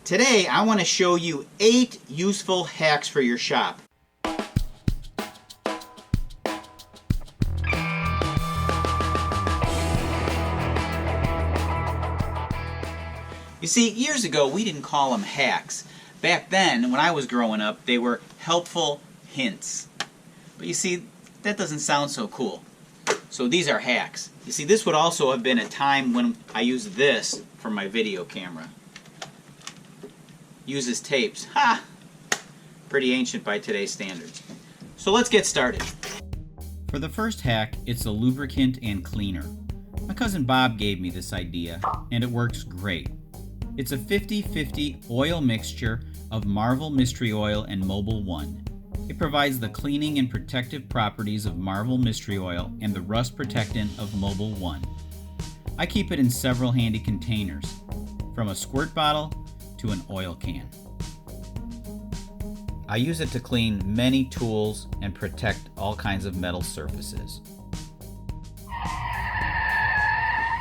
Today I want to show you 8 useful hacks for your shop. You see, years ago we didn't call them hacks. Back then, when I was growing up, they were helpful hints. But you see, that doesn't sound so cool. So these are hacks. You see, this would also have been a time when I used this for my video camera. Uses tapes. Ha! Pretty ancient by today's standards. So let's get started. For the first hack, it's a lubricant and cleaner. My cousin Bob gave me this idea, and it works great. It's a 50-50 oil mixture of Marvel Mystery Oil and Mobil 1. It provides the cleaning and protective properties of Marvel Mystery Oil and the rust protectant of Mobil 1. I keep it in several handy containers, from a squirt bottle to an oil can. I use it to clean many tools and protect all kinds of metal surfaces.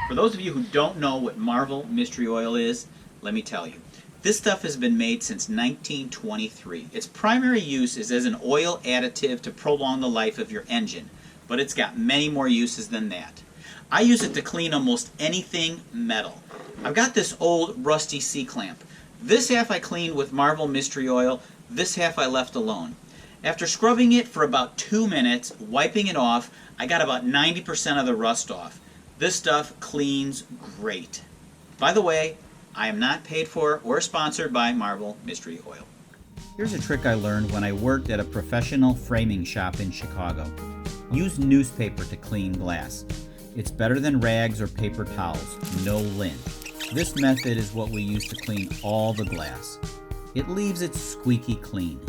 For those of you who don't know what Marvel Mystery Oil is, let me tell you. This stuff has been made since 1923. Its primary use is as an oil additive to prolong the life of your engine, but it's got many more uses than that. I use it to clean almost anything metal. I've got this old rusty C-clamp. This half I cleaned with Marvel Mystery Oil, this half I left alone. After scrubbing it for about 2 minutes, wiping it off, I got about 90% of the rust off. This stuff cleans great. By the way, I am not paid for or sponsored by Marvel Mystery Oil. Here's a trick I learned when I worked at a professional framing shop in Chicago. Use newspaper to clean glass. It's better than rags or paper towels, no lint. This method is what we use to clean all the glass. It leaves it squeaky clean.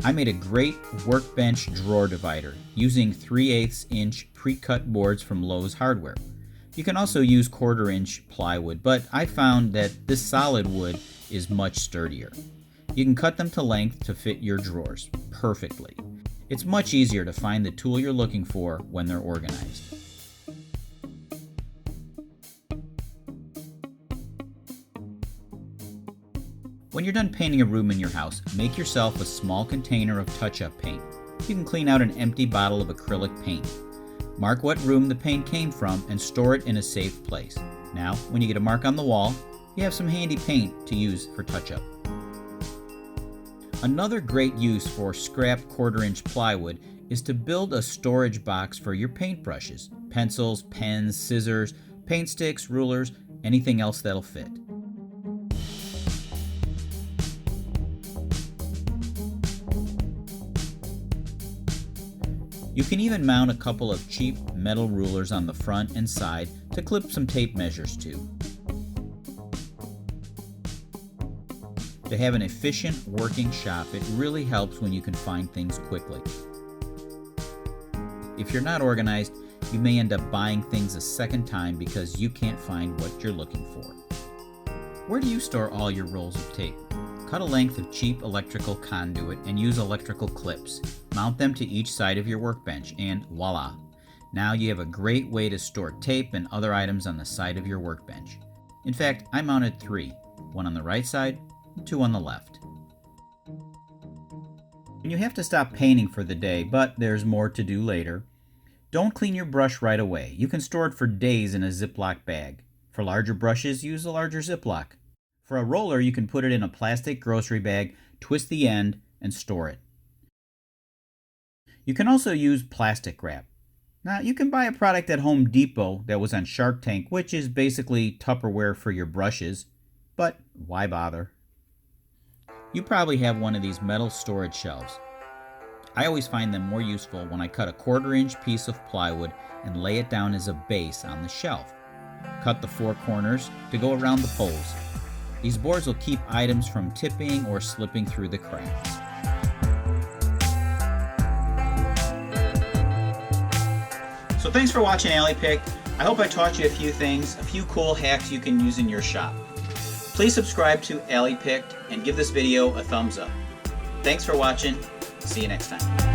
I made a great workbench drawer divider using 3/8 inch pre-cut boards from Lowe's Hardware. You can also use 1/4 inch plywood, but I found that this solid wood is much sturdier. You can cut them to length to fit your drawers perfectly. It's much easier to find the tool you're looking for when they're organized. When you're done painting a room in your house, make yourself a small container of touch-up paint. You can clean out an empty bottle of acrylic paint. Mark what room the paint came from and store it in a safe place. Now, when you get a mark on the wall, you have some handy paint to use for touch-up. Another great use for scrap 1/4 inch plywood is to build a storage box for your paintbrushes, pencils, pens, scissors, paint sticks, rulers, anything else that'll fit. You can even mount a couple of cheap metal rulers on the front and side to clip some tape measures to. To have an efficient working shop, it really helps when you can find things quickly. If you're not organized, you may end up buying things a second time because you can't find what you're looking for. Where do you store all your rolls of tape? Cut a length of cheap electrical conduit and use electrical clips. Mount them to each side of your workbench and voila! Now you have a great way to store tape and other items on the side of your workbench. In fact, I mounted 3, one on the right side and 2 on the left. When you have to stop painting for the day, but there's more to do later, don't clean your brush right away. You can store it for days in a Ziploc bag. For larger brushes, use a larger Ziploc. For a roller, you can put it in a plastic grocery bag, twist the end, and store it. You can also use plastic wrap. Now, you can buy a product at Home Depot that was on Shark Tank, which is basically Tupperware for your brushes, but why bother? You probably have one of these metal storage shelves. I always find them more useful when I cut a 1/4 inch piece of plywood and lay it down as a base on the shelf. Cut the 4 corners to go around the poles. These boards will keep items from tipping or slipping through the cracks. So thanks for watching Alley Picked. I hope I taught you a few things, a few cool hacks you can use in your shop. Please subscribe to Alley Picked and give this video a thumbs up. Thanks for watching. See you next time.